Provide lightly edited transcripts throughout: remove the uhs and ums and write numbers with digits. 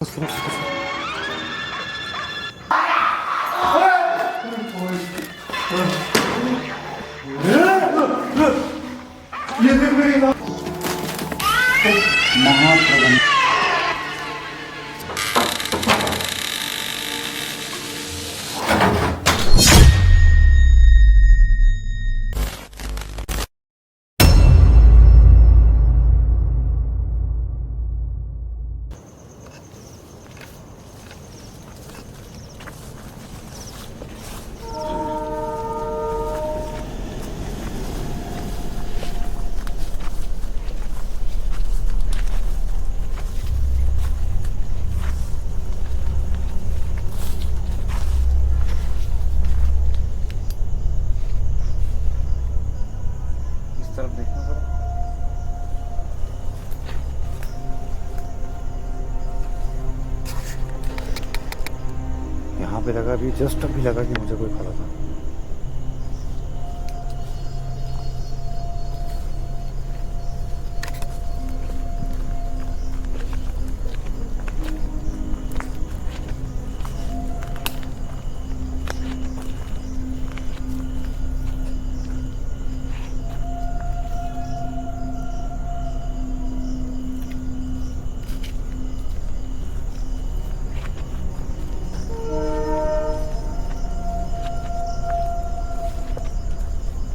महाप्रबंध तरफ देखना जरा। यहाँ पे लगा, अभी जस्ट अभी लगा कि मुझे कोई खड़ा था।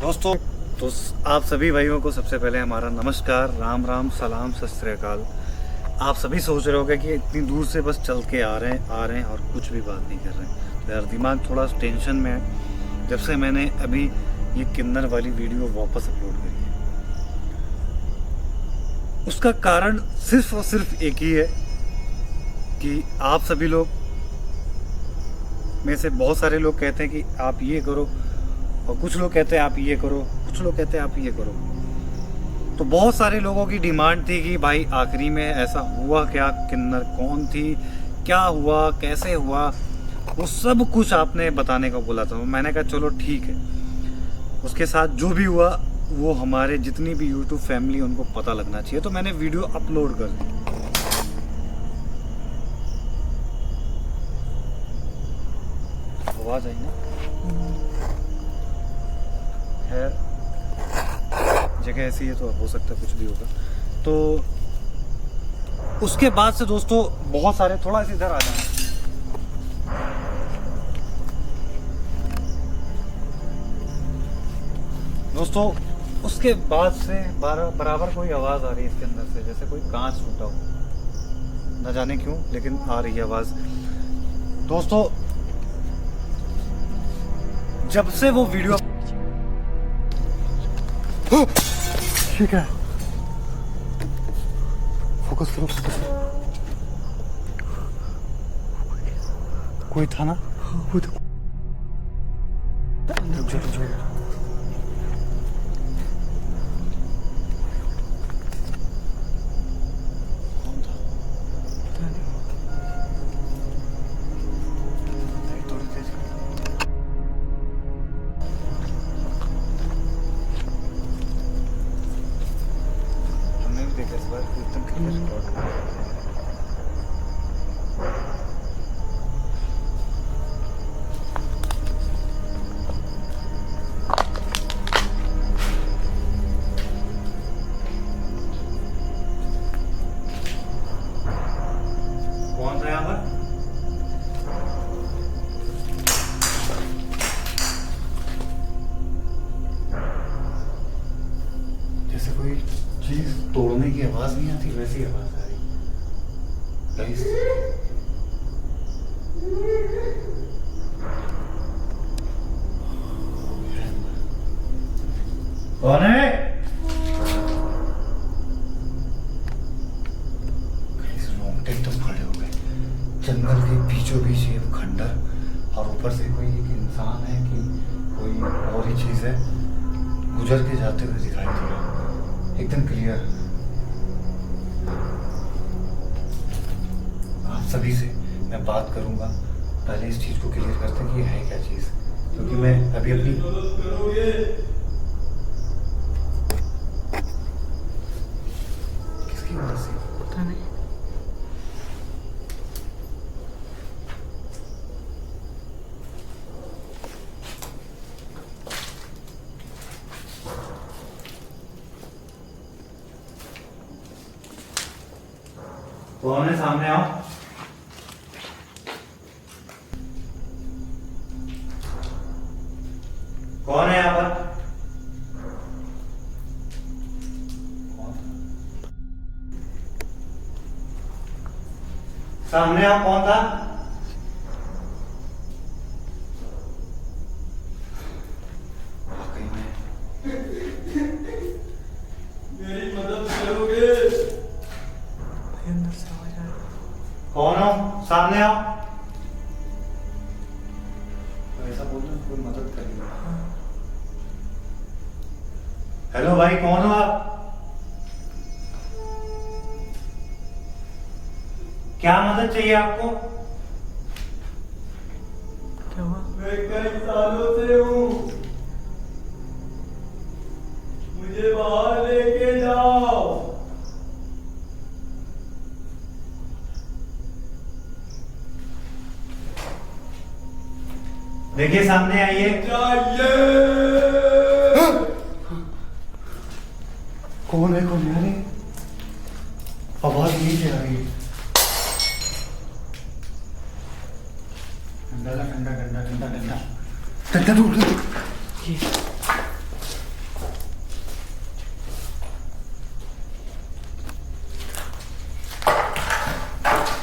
दोस्तों, तो आप सभी भाइयों को सबसे पहले हमारा नमस्कार, राम राम, सलाम, सत श्री अकाल। आप सभी सोच रहे होंगे कि इतनी दूर से बस चल के आ रहे हैं और कुछ भी बात नहीं कर रहे हैं। तो यार दिमाग थोड़ा टेंशन में है जब से मैंने अभी ये किन्नर वाली वीडियो वापस अपलोड करी है। उसका कारण सिर्फ और सिर्फ एक ही है कि आप सभी लोग में से बहुत सारे लोग कहते हैं कि आप ये करो, और कुछ लोग कहते हैं आप ये करो, कुछ लोग कहते हैं आप ये करो। तो बहुत सारे लोगों की डिमांड थी कि भाई आखिरी में ऐसा हुआ क्या, किन्नर कौन थी, क्या हुआ, कैसे हुआ, वो सब कुछ आपने बताने को बोला था। मैंने कहा चलो ठीक है, उसके साथ जो भी हुआ वो हमारे जितनी भी यूट्यूब फैमिली उनको पता लगना चाहिए। तो मैंने वीडियो अपलोड कर दी। आवाज आई ना, जगह ऐसी है तो हो सकता है कुछ भी होगा। तो उसके बाद से दोस्तों बहुत सारे, थोड़ा सा इधर आ जाना दोस्तों, उसके बाद से बराबर कोई आवाज आ रही है इसके अंदर से, जैसे कोई कांच टूटा हो, न जाने क्यों लेकिन आ रही है आवाज। दोस्तों जब से वो वीडियो, ठीक है, फोकस करो, फोकस करो। कोई था ना, वो तो रुक जा। कौन था? थोड़ी तेज कर। देखा इस बार एकदम क्लियर रिकॉर्ड। कौन था यहाँ पर? जैसे कोई चीज तोड़ने की आवाज नहीं आती, वैसी आवाज आ रही। गाइस कौन है? गाइस रोंगटे एकदम खड़े हो गए। जंगल के बीचों बीच ये खंडर, और ऊपर से कोई एक इंसान है कि कोई और ही चीज है गुजर के जाते हुए दिखाई दे रहा है, एकदम क्लियर। आप सभी से मैं बात करूंगा, पहले इस चीज को क्लियर करते हैं कि है क्या चीज, क्योंकि मैं अभी अपनी किसकी वजह से पता नहीं। कौन है? सामने आओ। कौन है यहाँ पर? सामने आओ, कौन था? मेरी मदद करोगे? अंदर से आवाज आ रही कौन हो? सामने आओ। ऐसा बोलना, कोई मदद करेगा। हेलो भाई, कौन हो आप? क्या मदद चाहिए आपको? क्या हुआ? मैं कई सालों से हूँ, मुझे बाहर लेके जाओ। देखिए, सामने आइए। चाहिए। कौन है? कौन है? अरे आवाज नीचे आ रही है। ठंडा ठंडा ठंडा ठंडा ठंडा ठंडा दूर।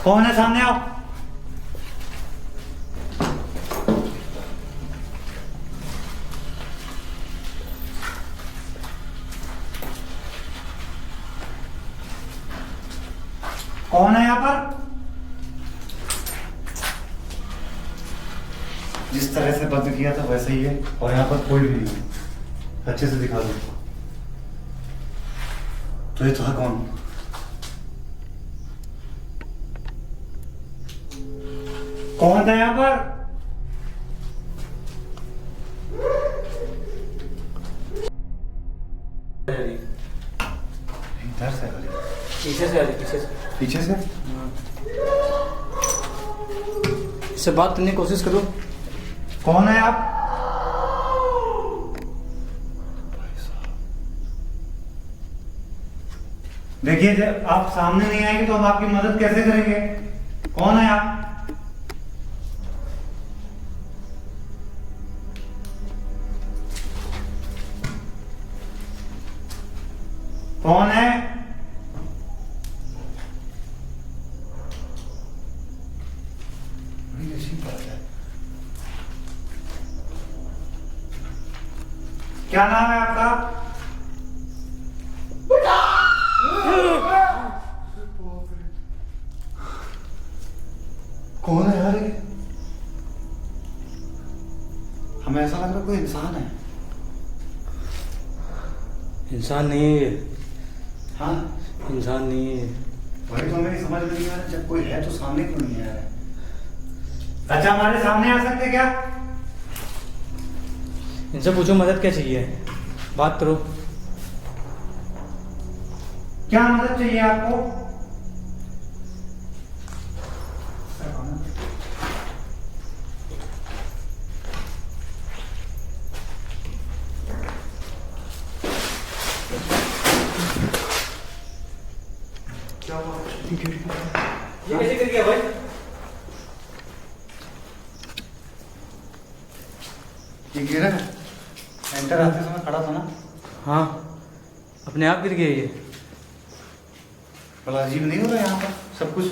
कौन है? सामने आओ। कौन है यहाँ पर? जिस तरह से बंद किया था वैसे ही है, और यहाँ पर कोई भी नहीं है। अच्छे से दिखा दो। तो ये था कौन? कौन था यहाँ पर? इधर से आ रही है। पीछे से आ रही, पीछे से। पीछे से? इससे बात करने की कोशिश करो। कौन है आप? देखिए, जब आप सामने नहीं आएंगे तो हम आपकी मदद कैसे करेंगे? कौन है आप? कौन है? क्या नाम है आपका? कौन है यार ये? हमें ऐसा लग रहा है कोई इंसान है। इंसान नहीं है ये, हाँ, इंसान नहीं है ये। वही तो मेरी समझ में नहीं आ रहा, जब कोई है तो सामने क्यों नहीं आ रहा है? अच्छा, हमारे सामने आ सकते क्या? इनसे पूछो मदद क्या चाहिए, बात करो। क्या मदद चाहिए आपको? क्या हुआ? ये कैसे कर गया भाई? ये गिरा है? एंटर आते समय खड़ा था ना? हाँ, अपने आप गिर गया ये। बड़ा अजीब नहीं हो रहा यहाँ पर सब कुछ?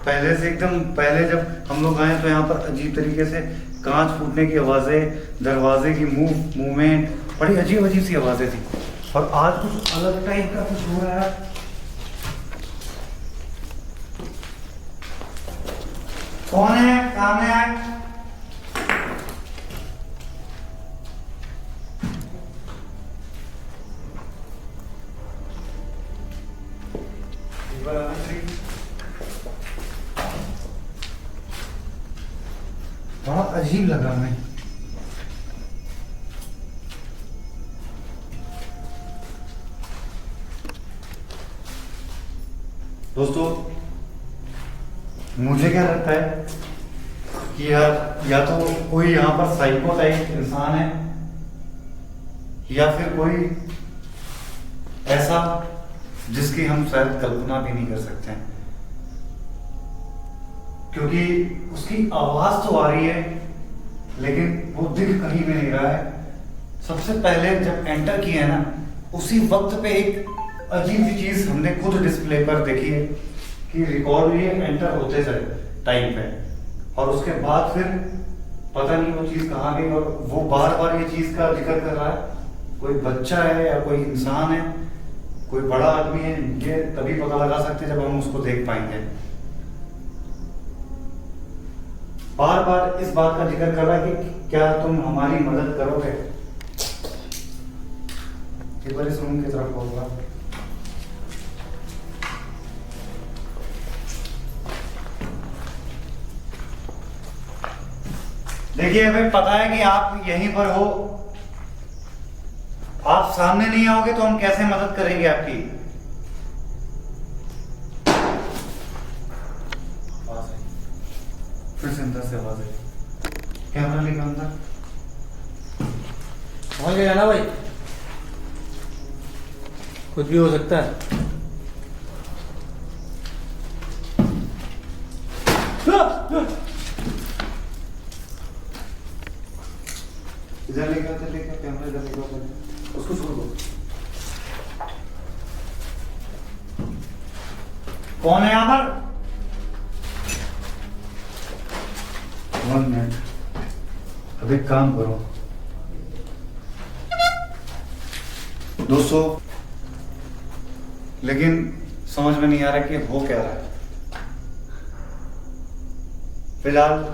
पहले से एकदम, पहले जब हम लोग आए तो यहाँ पर अजीब तरीके से कांच फूटने की आवाजें, दरवाजे की मूवमेंट, बड़ी अजीब अजीब सी आवाजें थी। और आज कुछ अलग टाइप का कुछ हो रहा है। कौन है? सामने आए। बड़ा अजीब लगा हमें। दोस्तों, मुझे क्या लगता है कि यार या तो कोई यहाँ पर साइको टाइप इंसान है, या फिर कोई ऐसा जिसकी हम शायद कल्पना भी नहीं कर सकते हैं। क्योंकि उसकी आवाज तो आ रही है लेकिन वो दिख कहीं भी नहीं रहा है। सबसे पहले जब एंटर किया है ना, उसी वक्त पे एक अजीब सी चीज हमने खुद डिस्प्ले पर देखी है कि रिकॉर्ड हुई है एंटर होते जाए टाइम पे, और उसके बाद फिर पता नहीं वो चीज कहाँ गई। और वो बार बार ये चीज का जिक्र कर रहा है। कोई बच्चा है या कोई इंसान है, कोई बड़ा आदमी है, ये तभी पता लगा सकते जब हम उसको देख पाएंगे। बार बार इस बात का जिक्र कर रहा है कि क्या तुम हमारी मदद करोगे। एक बार इस रूम की तरफ होगा। देखिए हमें पता है कि आप यहीं पर हो, आप सामने नहीं आओगे तो हम कैसे मदद करेंगे आपकी। आवाज आई, फिर से अंदर से आवाज आई। कैमरा लेकर अंदर समझ गया ना भाई, कुछ भी हो सकता है। इधर लेकर कैमरा इधर लेकर उसको छोड़ दो। कौन है यहाँ पर? 1 मिनट, अब एक काम करो दोस्तों, लेकिन समझ में नहीं आ रहा कि हो क्या रहा है। फिलहाल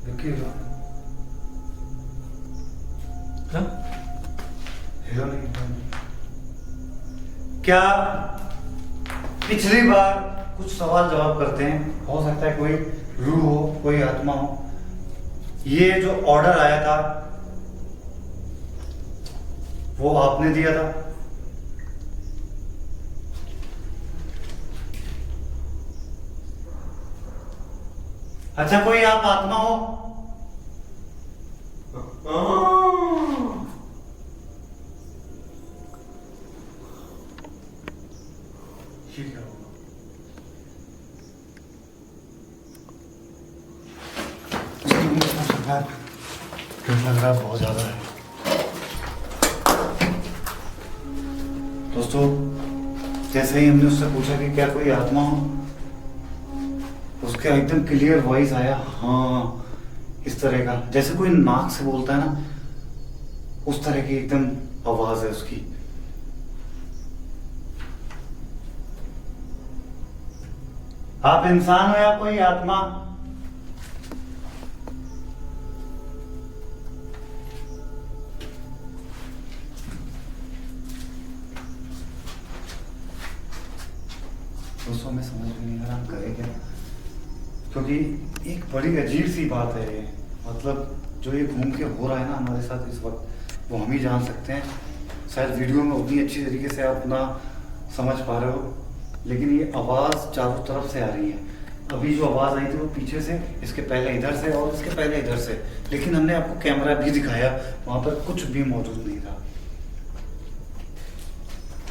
रुकिएगा। हाँ? हिलो नहीं। क्या पिछली बार कुछ सवाल जवाब करते हैं, हो सकता है कोई रूह हो, कोई आत्मा हो। ये जो ऑर्डर आया था वो आपने दिया था। अच्छा, कोई आप आत्मा हो? ये क्या होगा? डर लग रहा है बहुत ज्यादा है। दोस्तों, जैसे ही हमने उससे पूछा कि क्या कोई आत्मा हो, उसका एकदम क्लियर वॉइस आया, हाँ, इस तरह का, जैसे कोई नाक से बोलता है ना, उस तरह की एकदम आवाज है उसकी। आप इंसान हो या कोई आत्मा? दोस्तों, हमें समझ में नहीं आ रहा हम करें क्या, क्योंकि एक बड़ी अजीब सी बात है ये। मतलब जो ये घूम के हो रहा है ना हमारे साथ इस वक्त, वो हम ही जान सकते हैं। शायद वीडियो में उतनी अच्छी तरीके से आप ना समझ पा रहे हो, लेकिन ये आवाज़ चारों तरफ से आ रही है। अभी जो आवाज़ आई थी वो पीछे से, इसके पहले इधर से और इसके पहले इधर से, लेकिन हमने आपको कैमरा भी दिखाया, वहाँ पर कुछ भी मौजूद नहीं था।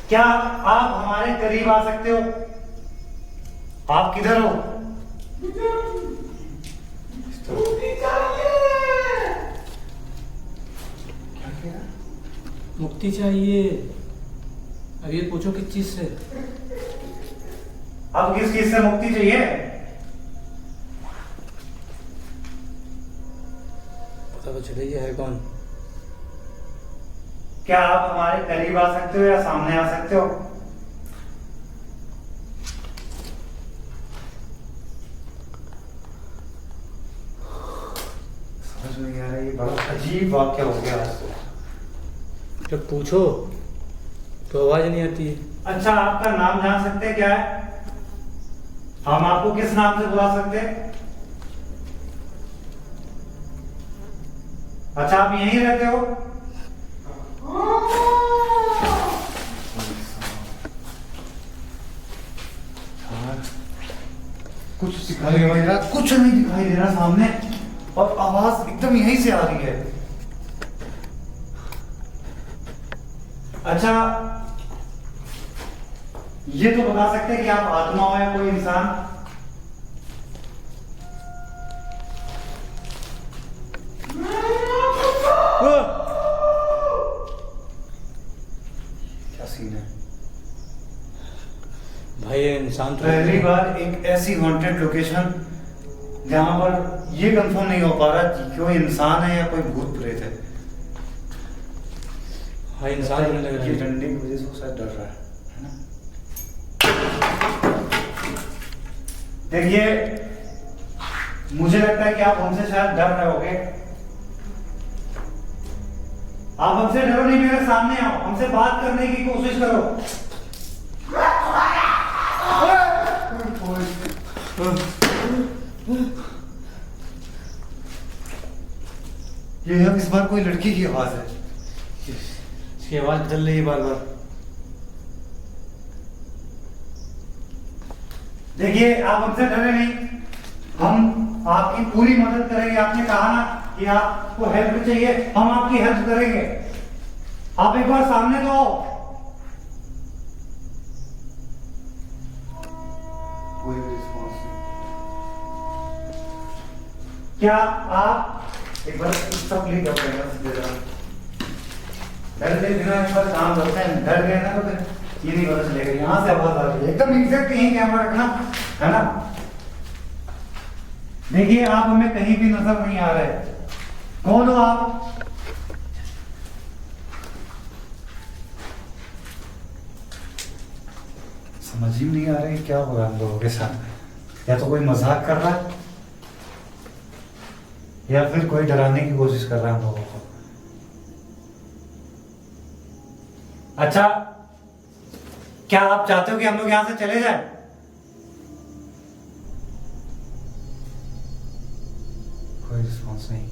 क्या आप हमारे करीब आ सकते हो? आप किधर हो? मुक्ति चाहिए। अब ये पूछो किस चीज से? अब किस चीज से मुक्ति चाहिए? पता तो चले ये है कौन। क्या आप हमारे करीब आ सकते हो या सामने आ सकते हो? समझ नहीं आ रहा, ये बड़ा अजीब वाक्य हो गया आज तो। जब पूछो तो आवाज नहीं आती है। अच्छा, आपका नाम जान सकते हैं क्या है? हम आपको किस नाम से बुला सकते हैं? अच्छा, आप यहीं रहते हो? कुछ दिखाई नहीं दे रहा, कुछ नहीं दिखाई दे रहा सामने, और आवाज एकदम यहीं से आ रही है। अच्छा, ये तो बता सकते हैं कि आप आत्मा हो या कोई इंसान? क्या सीन है भाई ये इंसान तो पहली बार एक ऐसी हॉन्टेड लोकेशन जहां पर ये कंफर्म नहीं हो पा रहा कि कोई इंसान है या कोई भूत प्रेत है। भाई इंसान नहीं लग रहा ये है। डंडे की वजह से वो शायद डर रहा है ना? देखिए, मुझे लगता है कि आप हमसे शायद डर रहे होगे। आप हमसे डरो नहीं, मेरे सामने आओ, हमसे बात करने की कोशिश करो। ये अब इस बार कोई लड़की की आवाज है। इसकी आवाज बदल रही है बार बार। देखिए, आप हमसे डरे नहीं, हम आपकी पूरी मदद करेंगे। आपने कहा ना कि आपको हेल्प चाहिए, हम आपकी हेल्प करेंगे। आप एक बार सामने तो आओ। कोई भी रिस्पॉन्स नहीं। क्या आप एक बार सब क्लिक कर देगा? डर के बिना एक बार काम करते हैं, डर गए ना तो फिर ये नहीं पता चलेगा। यहाँ से आवाज आ रही है, एकदम एग्जैक्ट यहीं कैमरा रखना है ना। देखिए, आप हमें कहीं भी नजर नहीं आ रहे। कौन हो आप? समझ ही नहीं आ रहा है क्या हो रहा है हम लोगों के साथ। या तो कोई मजाक कर रहा है या फिर कोई डराने की कोशिश कर रहा है हम लोगों को। अच्छा, क्या आप चाहते हो कि हम लोग यहां से चले जाएं? कोई रिस्पॉन्स नहीं।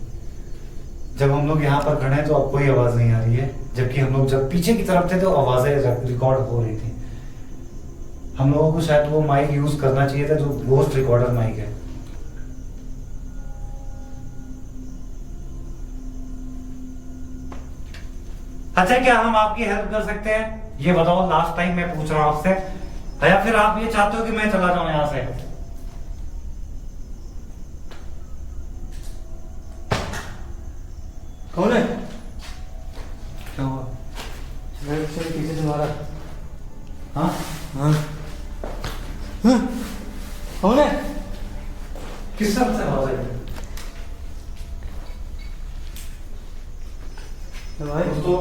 जब हम लोग यहाँ पर खड़े हैं तो अब कोई आवाज नहीं आ रही है, जबकि हम लोग जब पीछे की तरफ थे तो आवाजें रिकॉर्ड हो रही थी। हम लोगों को शायद वो माइक यूज करना चाहिए था जो गोस्ट रिकॉर्डर माइक है। अच्छा, क्या हम आपकी हेल्प कर सकते हैं? ये बताओ, लास्ट टाइम मैं पूछ रहा हूं आपसे। या फिर आप ये चाहते हो कि मैं चला जाऊं यहां से? कौन है? क्या हुआ? पीछे से मारा। हाँ, हाँ हाँ? कौन है? किस तरफ से आवाज आई? भाई दोस्तों,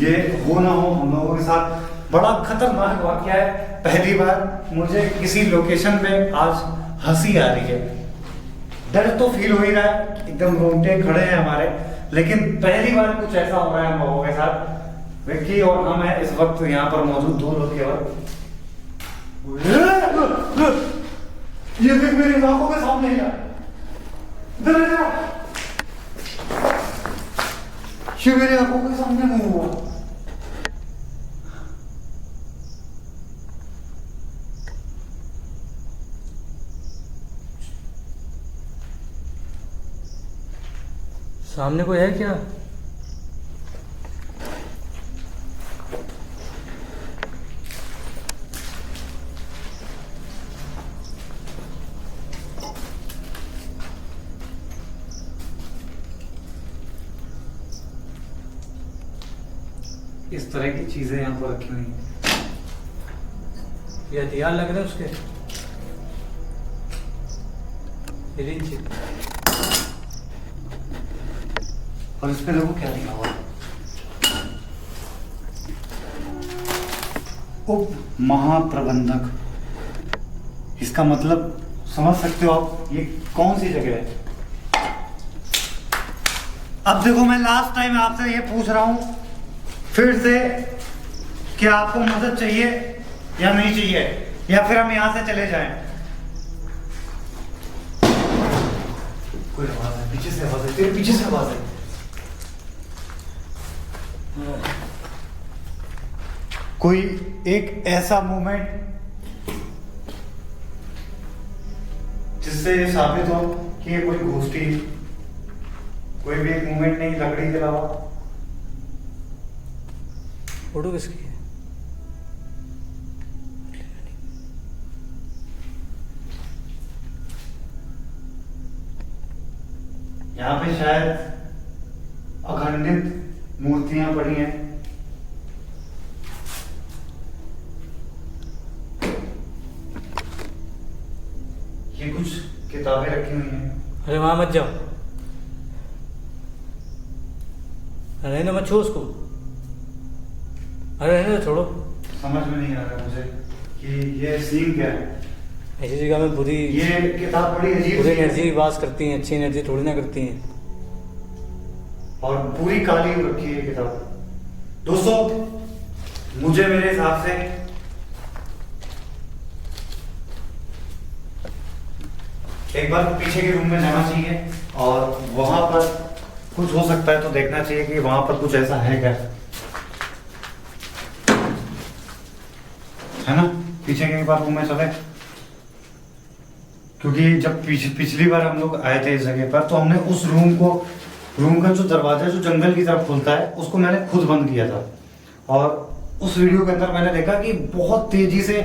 ये हो ना हो हम लोगों के साथ बड़ा खतरनाक वाकया है। पहली बार मुझे किसी लोकेशन पे आज हंसी आ रही है। डर तो फील हो ही रहा है, एकदम रोंगटे खड़े हैं हमारे, लेकिन पहली बार कुछ ऐसा हो रहा है हम लोगों के साथ। विक्की और हम हैं इस वक्त यहाँ पर मौजूद, दो लोग केवल। ये देख, मेरी आंखों के सामने ही है। इधर आ जाओ। ये मेरी आंखों के सामने नहीं हुआ। सामने कोई है क्या? इस तरह की चीजें यहाँ पर रखी हुई हैं। ये हथियार लग रहे हैं उसके। रिंच। और इस पे देखो क्या लिखा हुआ है, उप महाप्रबंधक। इसका मतलब समझ सकते हो आप, ये कौन सी जगह है? अब देखो, मैं लास्ट टाइम आपसे ये पूछ रहा हूं फिर से, क्या आपको मदद चाहिए या नहीं चाहिए, या फिर हम यहां से चले जाएं? कोई आवाज है, पीछे से आवाज है, तेरे पीछे से आवाज है। कोई एक ऐसा मोमेंट जिससे ये साबित हो कि ये कोई घोष्टी, कोई भी एक मूवमेंट नहीं लकड़ी के अलावा। फोटो किसकी है? यहाँ पे शायद अखंडित मूर्तियां पड़ी हैं। ये कुछ किताबें रखी हुई हैं। अरे वहां मत जाओ, रहने मत छो उसको, अरे रहने दो, छोड़ो। समझ में नहीं आ रहा मुझे कि ये सीन क्या है। ऐसी जगह में बुरी ये किताब बड़ी अजीब बुरी सी है एनर्जी वास करती हैं, अच्छी एनर्जी थोड़ी ना करती हैं। और पूरी काली हो रखी है ये किताब। दोस्तों मुझे मेरे हिसाब से एक बार पीछे के रूम में जाना चाहिए और वहां पर कुछ हो सकता है तो देखना चाहिए कि वहां पर कुछ ऐसा है क्या, है ना। पीछे के एक बार रूम में चले, क्योंकि जब पिछली बार हम लोग आए थे इस जगह पर तो हमने उस रूम का जो दरवाजा जो जंगल की तरफ खुलता है उसको मैंने खुद बंद किया था। और उस वीडियो के अंदर मैंने देखा कि बहुत तेजी से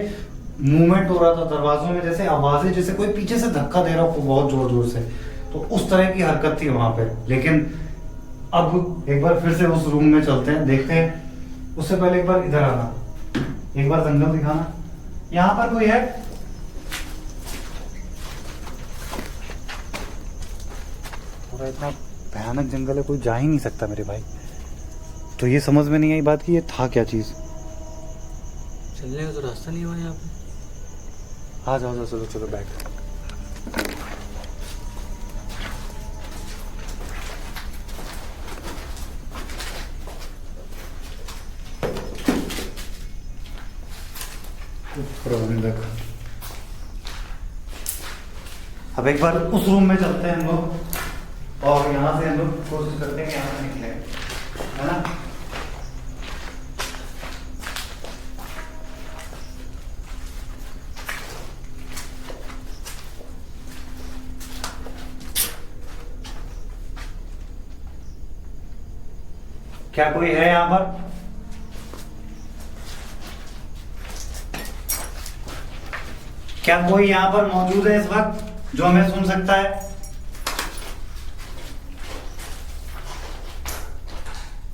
मूवमेंट हो रहा था दरवाजों में, जैसे आवाजें, जैसे कोई पीछे से धक्का दे रहा हो बहुत जोर जोर से। तो उस तरह की हरकत थी वहां पे। लेकिन अब एक बार फिर से उस रूम में चलते हैं, देखते हैं। उससे पहले एक बार इधर आना, एक बार जंगल दिखाना। यहाँ पर कोई है? पूरा इतना भयानक जंगल है, कोई जा ही नहीं सकता मेरे भाई। तो ये समझ में नहीं आई बात कि ये था क्या चीज। चलने का तो रास्ता नहीं हुआ यहाँ पे। आ जाओ जाओ, चलो चलो बैठ। प्रबंधक, अब एक बार उस रूम में चलते हैं हम लोग और यहाँ से हम लोग कोशिश करते हैं कि यहाँ से निकले, है ना। क्या कोई है यहाँ पर? क्या कोई यहाँ पर मौजूद है इस वक्त जो हमें सुन सकता है?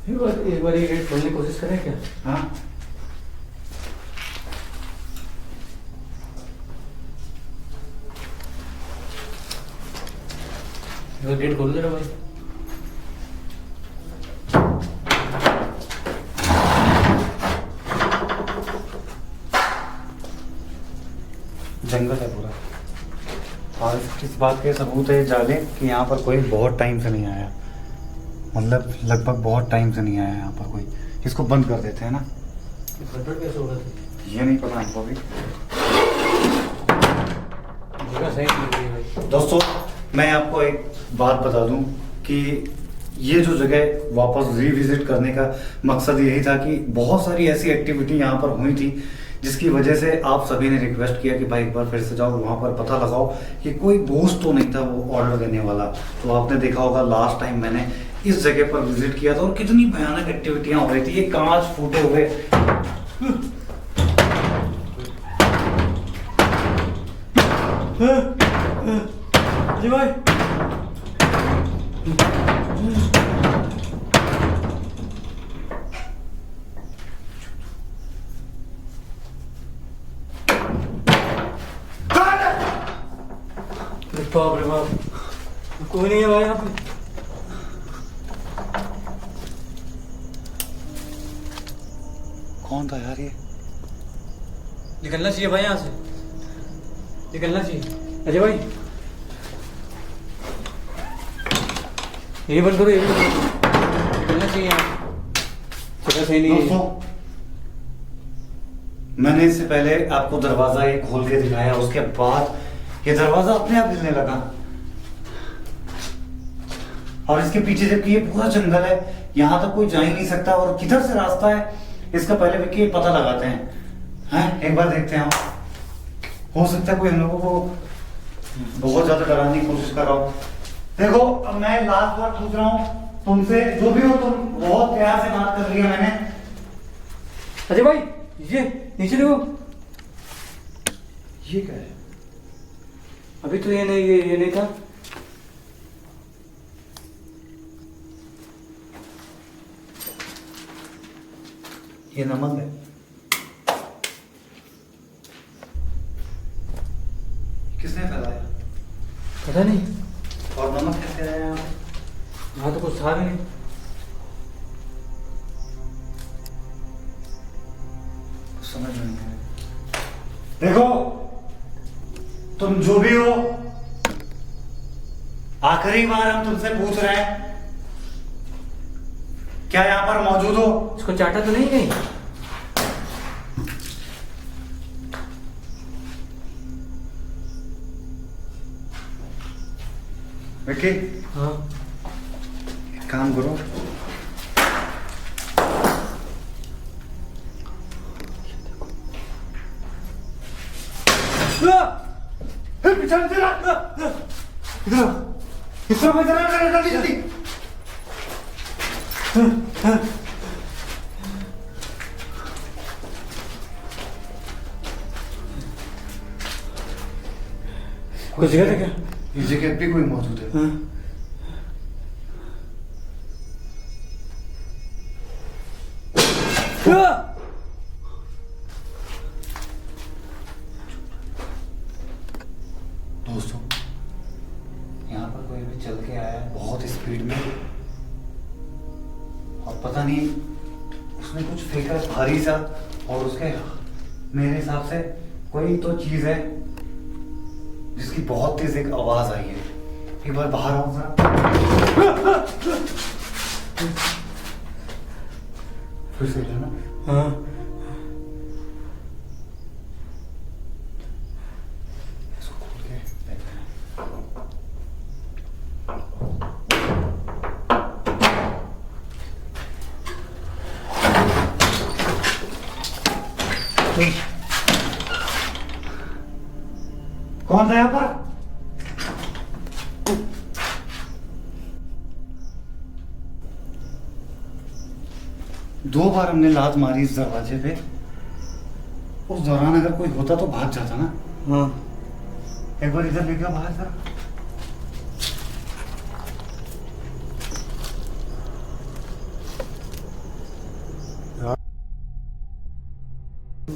एक बार ये गेट खोलने की कोशिश करें क्या? हाँ, एक बार गेट खोल दे रहा भाई। जंगल है पूरा। और इस बात के सबूत है जाले कि यहाँ पर कोई बहुत टाइम से नहीं आया, मतलब लगभग बहुत टाइम से नहीं आया यहाँ पर कोई। इसको बंद कर देते हैं ना। गड़बड़ कैसे हो रहा था? ये नहीं पता हमको भी। जगह सही नहीं लग रही भाई। दोस्तों मैं आपको एक बात बता दूं कि ये जो जगह वापस रिविजिट करने का मकसद यही था कि बहुत सारी ऐसी एक्टिविटी यहाँ पर हुई थी जिसकी वजह से आप सभी ने रिक्वेस्ट किया कि भाई एक बार फिर से जाओ वहाँ पर, पता लगाओ कि कोई दोस्त तो नहीं था वो ऑर्डर देने वाला। तो आपने देखा होगा लास्ट टाइम मैंने इस जगह पर विजिट किया था और कितनी भयानक एक्टिविटियां हो रही थी। ये कांच फूटे हुए, जी भाई बाप रे बाप, कोई नहीं है भाई यहाँ पे। कौन था यार ये? निकलना चाहिए भाई यहाँ से, निकलना चाहिए। अजय भाई ये बंद करो, ये बंद करो। निकलना चाहिए यहाँ, जगह सही नहीं है। दोस्तों मैंने इससे पहले आपको दरवाजा ये खोल के दिखाया, उसके बाद ये दरवाजा अपने आप हिलने लगा। और इसके पीछे जबकि ये पूरा जंगल है, यहाँ तक कोई जा ही नहीं सकता। और किधर से रास्ता है इसका पहले भी पता लगाते हैं। हैं एक बार देखते हैं हम, हो सकता है कोई हम लोगों को बहुत ज्यादा डराने की कोशिश कर रहा हूँ। देखो अब मैं लास्ट बार पूछ रहा हूँ तुमसे, जो भी हो तुम, बहुत प्यार से बात कर रही है मैंने। अजय भाई ये नीचे देखो। ये क्या है? अभी तो ये नहीं था। ये नमक है। किसने फैलाया? पता नहीं, और नमक कैसे आया यहाँ पे? यहाँ तो कुछ था भी नहीं। समझ में नहीं आया। देखो तुम जो भी हो, आखिरी बार हम तुमसे पूछ रहे हैं, क्या यहाँ पर मौजूद हो? इसको चाटा तो नहीं कहीं? विक्की, हाँ एक काम करो, पीछे चला, इस तरफ चला, जल्दी जल्दी। कुछ जगह था क्या? इस जगह भी कोई मौजूद है। हाँ। दोस्तों, यहाँ पर कोई भी चल के आया है बहुत स्पीड में, और पता नहीं उसने कुछ फेंका भारी सा, और उसके मेरे हिसाब से कोई तो चीज है जिसकी बहुत तेज एक आवाज आई है। एक बार बाहर आओ जरा। फिर से ना। हाँ इसको खोल के देखते हैं। कौन था यहाँ पर? दो बार हमने लात मारी इस दरवाजे पे। उस दौरान अगर कोई होता तो भाग जाता ना। हाँ। एक बार इधर लेके आओ बाहर जरा।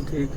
ठीक।